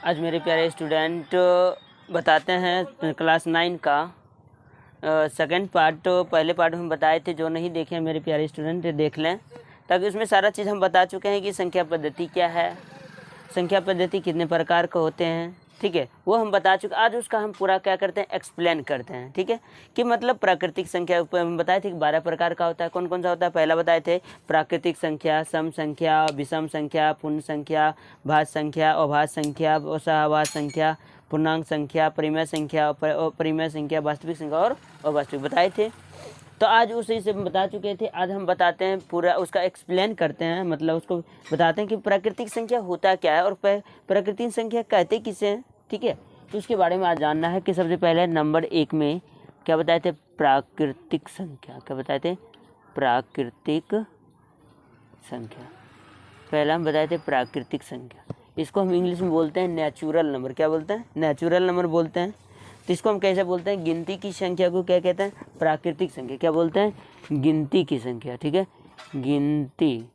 आज मेरे प्यारे स्टूडेंट बताते हैं क्लास 9 का सेकंड पार्ट। पहले पार्ट में बताए थे, जो नहीं देखे मेरे प्यारे स्टूडेंट देख लें, ताकि उसमें सारा चीज़ हम बता चुके हैं कि संख्या पद्धति क्या है, संख्या पद्धति कितने प्रकार के होते हैं, ठीक है, वो हम बता चुके। आज उसका हम पूरा क्या करते हैं, एक्सप्लेन करते हैं, ठीक है, कि मतलब प्राकृतिक संख्या हम बताए थे कि 12 प्रकार का होता है। कौन कौन सा होता है? पहला बताए थे प्राकृतिक संख्या, सम संख्या, विषम संख्या, पूर्ण संख्या, भाज्य संख्या, अभाज्य संख्या, असहभाज्य संख्या, पूर्णांक संख्या, परिमेय संख्या, अपरिमेय संख्या, वास्तविक संख्या और अवास्तविक बताए थे। तो आज उसी से बता चुके थे, आज हम बताते हैं पूरा उसका एक्सप्लेन करते हैं, मतलब उसको बताते हैं कि प्राकृतिक संख्या होता क्या है और प्राकृतिक संख्या कहते किसे हैं, ठीक है। तो उसके बारे में आज जानना है कि सबसे पहले नंबर 1 में क्या बताए थे? प्राकृतिक संख्या। क्या बताए थे? प्राकृतिक संख्या। पहला हम बताए थे प्राकृतिक संख्या। इसको हम इंग्लिश में बोलते हैं नेचुरल नंबर। क्या बोलते हैं? नेचुरल नंबर बोलते हैं। तो इसको हम कैसे बोलते हैं? गिनती की संख्या को क्या कहते हैं? प्राकृतिक संख्या। क्या बोलते हैं? गिनती की संख्या, ठीक है, गिनती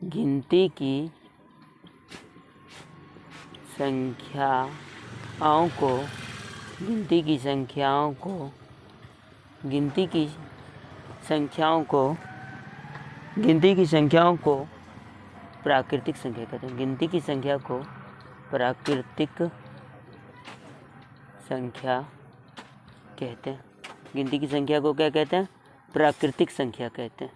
की संख्याओं को प्राकृतिक संख्या कहते हैं। गिनती की संख्या को प्राकृतिक संख्या कहते हैं। गिनती की संख्या को क्या कहते हैं? प्राकृतिक संख्या कहते हैं,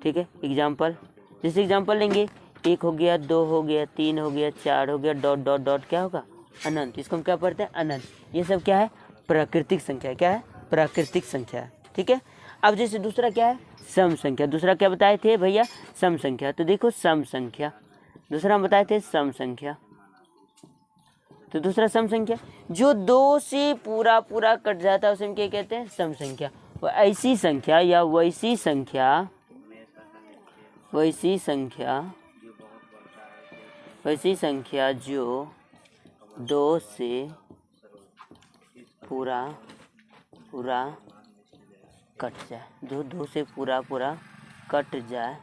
ठीक है। एग्जाम्पल, जैसे एग्जाम्पल लेंगे, 1 हो गया, 2 हो गया, 3 हो गया, 4 हो गया, डॉट डॉट डॉट क्या होगा? अनंत। इसको हम क्या पढ़ते हैं? अनंत। ये सब क्या है? प्राकृतिक संख्या। क्या है? प्राकृतिक संख्या है, ठीक है। अब जैसे दूसरा क्या है? सम संख्या। दूसरा क्या बताए थे भैया? सम संख्या। तो देखो सम संख्या, दूसरा हम बताए थे सम संख्या। तो दूसरा सम संख्या, जो 2 से पूरा कट जाता है उसे हम क्या कहते हैं? सम संख्या। और ऐसी संख्या या वैसी संख्या जो 2 से पूरा कट जाए, जो 2 से पूरा कट जाए,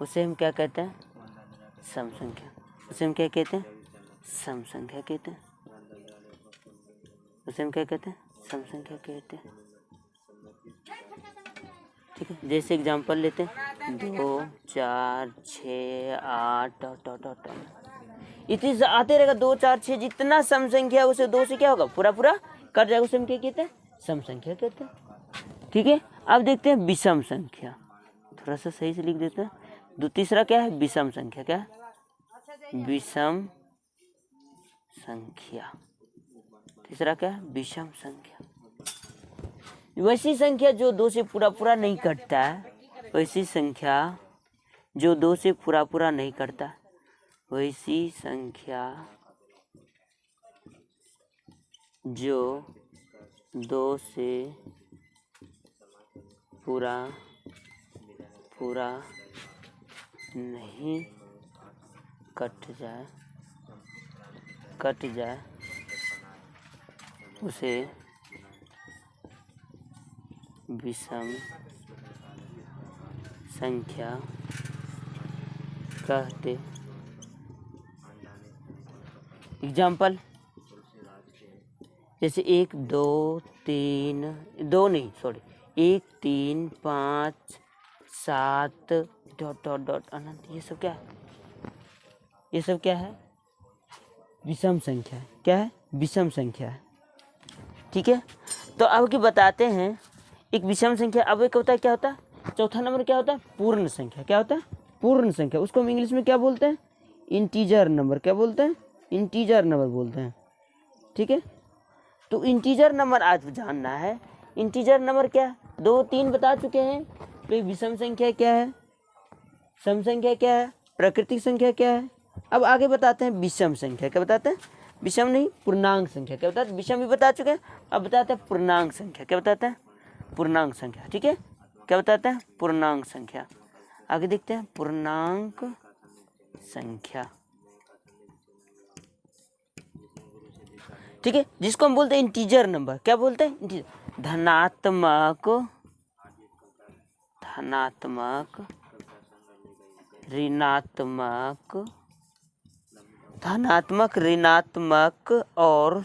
उसे हम क्या कहते हैं? सम संख्या। उसे हम क्या कहते हैं? सम संख्या कहते हैं। उसे हम क्या कहते हैं? सम संख्या कहते हैं, ठीक है। जैसे एग्जांपल लेते हैं, 2, 4, 6, 8 डॉट इतनी आते रहेगा। 2, 4, 6 जितना सम संख्या है उसे 2 से क्या होगा? पूरा कट जाएगा, उसे हम क्या कहते हैं? सम संख्या कहते हैं, ठीक है। अब देखते हैं विषम संख्या। थोड़ा सा सही से लिख देते हैं। तीसरा क्या है? विषम संख्या। क्या है? विषम संख्या। तीसरा क्या है? विषम संख्या। वैसी संख्या जो 2 से पूरा नहीं कटता है, वैसी संख्या जो 2 से पूरा नहीं कटता, वैसी संख्या जो 2 से पूरा नहीं कट जाए उसे विषम संख्या कहते। एग्जाम्पल, जैसे 1, 2, 3, 1, 3, 5, 7 डॉट अनंत। ये सब क्या है? ये सब क्या है? विषम संख्या है। क्या है? विषम संख्या है, ठीक है। तो अब की बताते हैं एक विषम संख्या। अब एक होता है, क्या होता है? चौथा नंबर क्या होता है? पूर्ण संख्या। क्या होता है? पूर्ण संख्या। उसको हम इंग्लिश में क्या बोलते हैं? Integer number. क्या बोलते हैं? इंटीजर नंबर बोलते हैं, ठीक है। तो इंटीजर नंबर आज जानना है। इंटीजर नंबर क्या है? 2, 3 बता चुके हैं। तो विषम संख्या क्या है, सम संख्या क्या है, प्राकृतिक संख्या क्या है। अब आगे बताते हैं विषम संख्या। क्या बताते हैं? विषम नहीं, पूर्णांक संख्या। क्या बताते हैं? विषम भी बता चुके हैं। अब बताते हैं पूर्णांक संख्या। क्या बताते हैं? पूर्णांक संख्या, ठीक है। क्या बताते हैं? पूर्णांक संख्या। आगे देखते हैं पूर्णांक संख्या, ठीक है, जिसको हम बोलते हैं इंटीजर नंबर। क्या बोलते हैं? धनात्मक ऋणात्मक, धनात्मक, ऋणात्मक और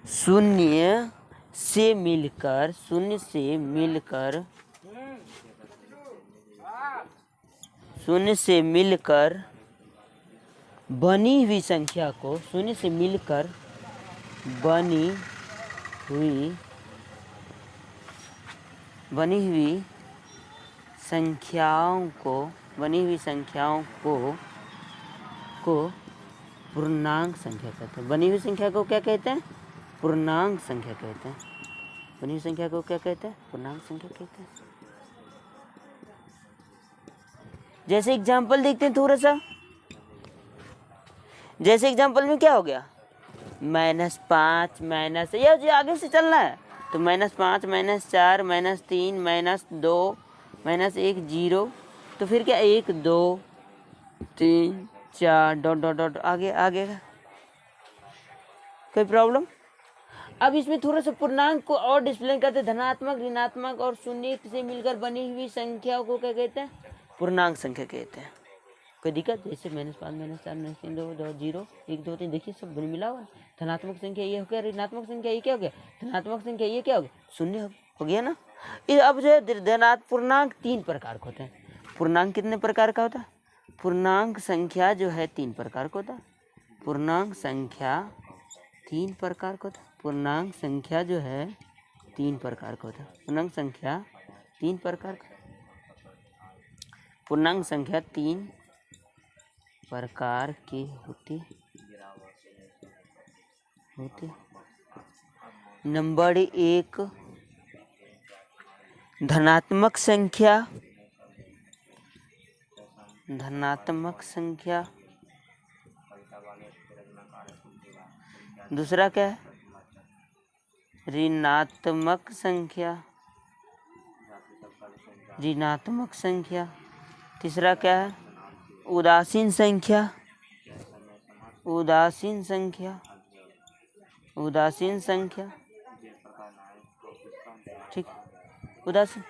शून्य से मिलकर बनी हुई संख्या को, शून्य से मिलकर बनी हुई संख्याओं को पूर्णांक संख्या कहते हैं। बनी हुई संख्या को क्या कहते हैं? पूर्णांक संख्या कहते हैं। बनी हुई संख्या को क्या कहते हैं? पूर्णांक संख्या कहते हैं। जैसे एग्जाम्पल देखते हैं थोड़ा सा। जैसे एग्जाम्पल में क्या हो गया? -5 माइनस, ये जो आगे से चलना है तो -5 -4 -3 -2 -1 0, तो फिर क्या 1 2 3 4 डॉट डॉट डॉट आगे आगे। कोई प्रॉब्लम? अब इसमें थोड़ा सा पूर्णांक को और डिस्प्ले करते हैं। धनात्मक, ऋणात्मक और शून्य से मिलकर बनी हुई संख्या को क्या कहते हैं? पूर्णांक संख्या कहते हैं। कोई दिक्कत? जैसे -5 -4 -3 2 2 0 1 2 3, देखिए सब मिला हुआ। धनात्मक संख्या ये हो गया, ऋणात्मक संख्या ये क्या हो गया, धनात्मक संख्या ये क्या हो गया, शून्य हो गया ना। अब जो पूर्णांक 3 प्रकार के होते हैं। पूर्णांक कितने प्रकार का होता है? पूर्णांक संख्या जो है 3 प्रकार का होता है। पूर्णांक संख्या 3 प्रकार का होता है। पूर्णांक संख्या जो है 3 प्रकार का होता है। पूर्णांक संख्या 3 प्रकार का, पूर्णांक संख्या 3 प्रकार की होती। नंबर 1 धनात्मक संख्या। दूसरा क्या है? ऋणात्मक संख्या। तीसरा क्या है? उदासीन संख्या। ठीक, उदासीन।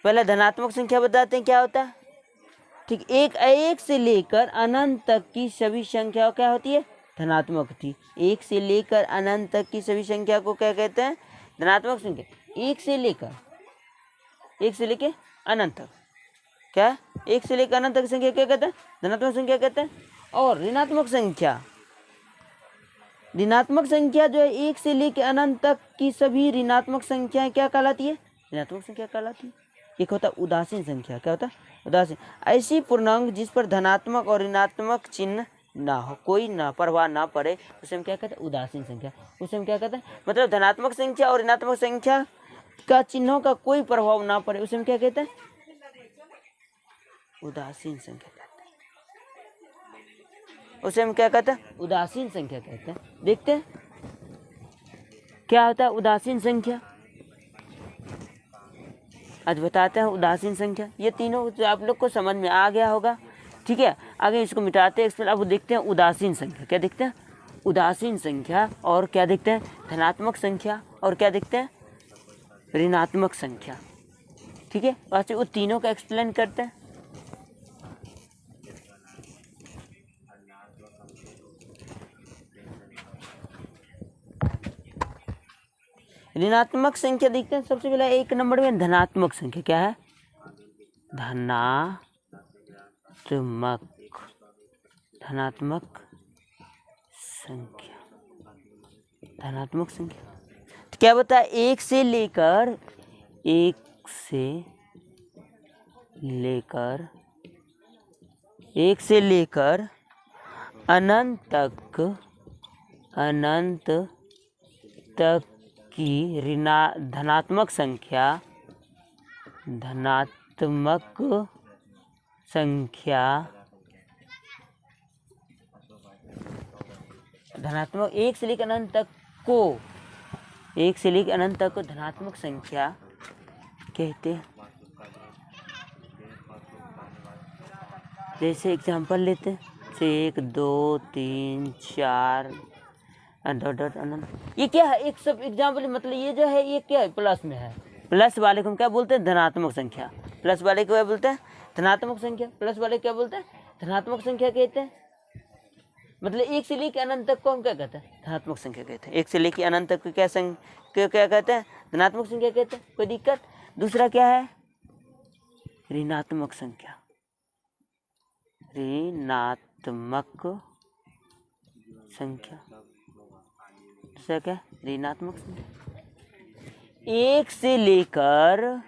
पहले धनात्मक संख्या बताते हैं क्या होता है। ठीक, एक से लेकर अनंत तक की सभी संख्याओं क्या होती है? धनात्मक होती है। एक से लेकर अनंत तक की सभी संख्या को क्या कहते हैं? धनात्मक संख्या। एक से लेकर अनंत तक क्या? एक से लेकर अनंत तक की संख्या क्या कहते हैं? धनात्मक संख्या कहते हैं। और ऋणात्मक संख्या जो है एक से लेकर अनंत तक की सभी ऋणात्मक संख्याएं क्या कहलाती है? ऋणात्मक संख्या कहलाती है। एक होता है उदासीन संख्या। क्या होता है? उदासीन। ऐसी पूर्णांक जिस पर धनात्मक और ऋणात्मक चिन्ह ना हो, कोई ना प्रभाव ना पड़े, उसे हम क्या कहते हैं? उदासीन संख्या। उसे हम क्या कहते हैं? मतलब धनात्मक संख्या और ऋणात्मक संख्या का चिन्हों का कोई प्रभाव ना पड़े, उसे हम क्या कहते हैं? उदासीन संख्या कहते हैं। उसे हम क्या कहते हैं? उदासीन संख्या कहते हैं। देखते हैं क्या होता है उदासीन संख्या। आज बताते हैं उदासीन संख्या। ये तीनों जो आप लोग को समझ में आ गया होगा। ठीक है, आगे इसको मिटाते हैं। अब देखते हैं उदासीन संख्या। क्या देखते हैं? उदासीन संख्या। और क्या देखते हैं? धनात्मक संख्या। और क्या देखते हैं? ऋणात्मक संख्या। ठीक है, आज वो तीनों का एक्सप्लेन करते हैं। ऋणात्मक संख्या देखते हैं। सबसे पहले 1 नंबर में धनात्मक संख्या। क्या है? धनात्मक संख्या। तो क्या बता? एक से लेकर अनंत तक की धनात्मक संख्या धनात्मक एक से लेकर अनंत तक को धनात्मक संख्या कहते हैं। जैसे एग्जांपल लेते हैं। 1 2 3 4 डॉट डॉट अनंत, ये क्या है? एक सब एग्जाम्पल, मतलब ये जो है ये क्या है? प्लस में है। प्लस वाले को हम क्या बोलते हैं? धनात्मक संख्या। प्लस वाले को क्या बोलते हैं? धनात्मक संख्या। प्लस वाले क्या बोलते हैं? धनात्मक संख्या कहते हैं। मतलब एक से लेकर अनंत तक को हम क्या कहते हैं? धनात्मक संख्या कहते हैं। एक से लेकर अनंत तक को क्या कहते हैं? धनात्मक संख्या कहते हैं। कोई दिक्कत? दूसरा क्या है? ऋणात्मक संख्या। ऋणात्मक संख्या। दूसरा क्या? ऋणात्मक संख्या। एक से लेकर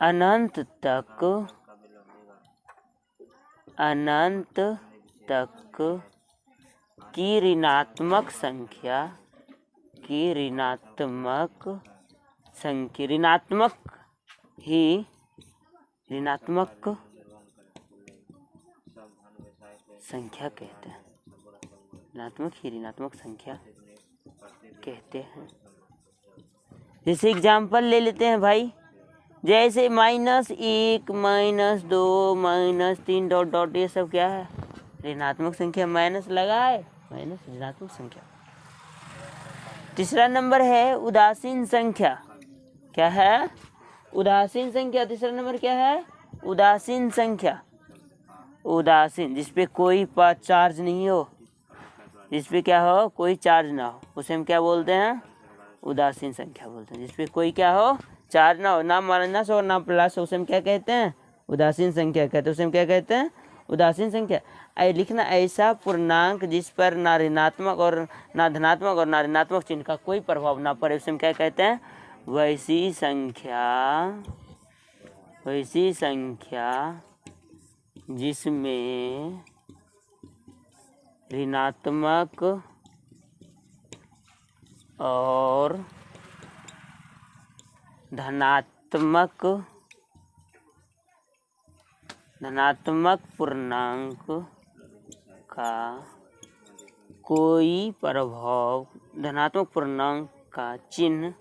अनंत तक की ऋणात्मक संख्या, ऋणात्मक संख्या कहते हैं। ऋणात्मक संख्या कहते हैं। जैसे एग्जाम्पल ले लेते हैं भाई, जैसे -1, -2, -3 डॉट डॉट, ये सब क्या है? ऋणात्मक संख्या। माइनस लगा है, माइनस ऋणात्मक संख्या। तीसरा नंबर है उदासीन संख्या। क्या है? उदासीन संख्या। तीसरा नंबर क्या है? उदासीन संख्या। उदासीन, जिसपे कोई चार्ज नहीं हो, जिसपे क्या हो? कोई चार्ज ना हो, उसे हम क्या बोलते हैं? उदासीन संख्या बोलते हैं। जिसपे कोई क्या हो? चार्ज ना हो, ना माइनस हो ना प्लस हो, उसे हम क्या कहते हैं? उदासीन संख्या कहते हैं। उसे हम क्या कहते हैं? उदासीन संख्या। लिखना ऐसा पूर्णांक जिस पर ना ऋणात्मक और ना धनात्मक और ना ऋणात्मक चिन्ह का कोई प्रभाव ना पड़े, उसे हम क्या कहते हैं? वैसी संख्या जिसमें ऋणात्मक और धनात्मक पूर्णांक का कोई प्रभाव, धनात्मक पूर्णांक का चिन्हों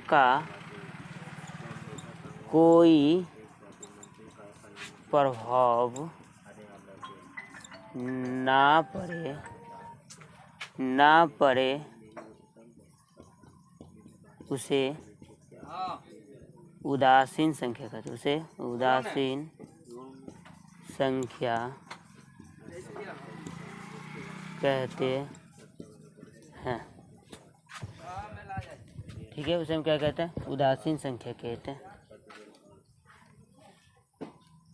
का कोई प्रभाव ना पड़े उसे उदासीन संख्या कहते हैं। उसे उदासीन संख्या कहते हैं। ठीक है, उसे हम क्या कहते हैं? उदासीन संख्या कहते हैं।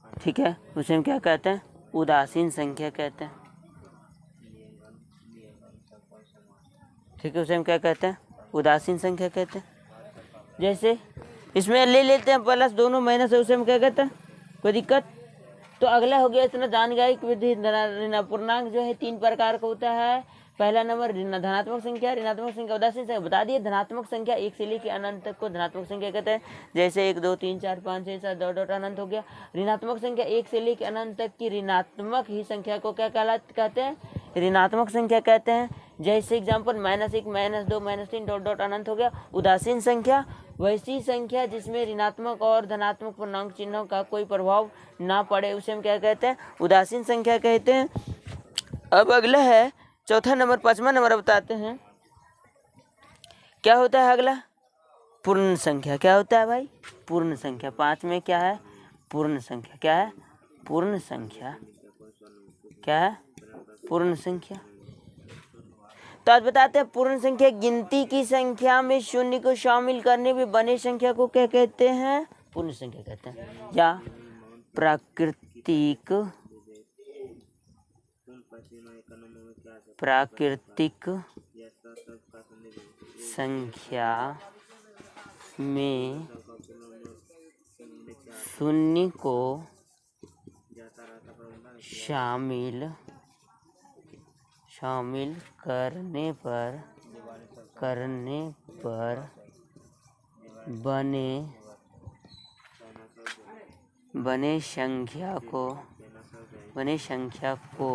ठीक है, उसे हम क्या कहते हैं? उदासीन संख्या कहते हैं। ठीक है, उसे हम क्या कहते हैं? उदासीन संख्या कहते हैं। जैसे इसमें ले लेते हैं प्लस, दोनों माइनस है, उसे हम क्या कहते हैं? कोई दिक्कत? तो अगला हो गया, इतना जान गया कि विधि पूर्णांक जो है 3 प्रकार का होता है। पहला नंबर धनात्मक संख्या, ऋणात्मक संख्या, उदासीन संख्या। बता दिए धनात्मक संख्या एक से लेकर अनंत तक को धनात्मक संख्या कहते हैं। जैसे 1, 2, 3, 4, 5, 6, 7 डॉट डॉट अनंत हो गया। ऋणात्मक संख्या एक से लेकर अनंत तक की ऋणात्मक ही संख्या को क्या कहते हैं? ऋणात्मक संख्या कहते हैं। जैसे एग्जाम्पल -1, -2, -3 डॉट डॉट अनंत हो गया। उदासीन संख्या वैसी संख्या जिसमें ऋणात्मक और धनात्मक पूर्णांक चिन्हों का कोई प्रभाव ना पड़े, उसे हम क्या कहते हैं? उदासीन संख्या कहते हैं। अब अगला है चौथा नंबर, 5वां नंबर बताते हैं। क्या होता है अगला? पूर्ण संख्या। क्या होता है भाई? पूर्ण संख्या। 5 में क्या है? पूर्ण संख्या। क्या है? पूर्ण संख्या। क्या है? पूर्ण संख्या। तो आज बताते हैं पूर्ण संख्या गिनती की संख्या में शून्य को शामिल करने में बने संख्या को क्या कहते हैं? पूर्ण संख्या कहते हैं। या प्राकृतिक संख्या में शून्य को शामिल करने पर बने संख्या को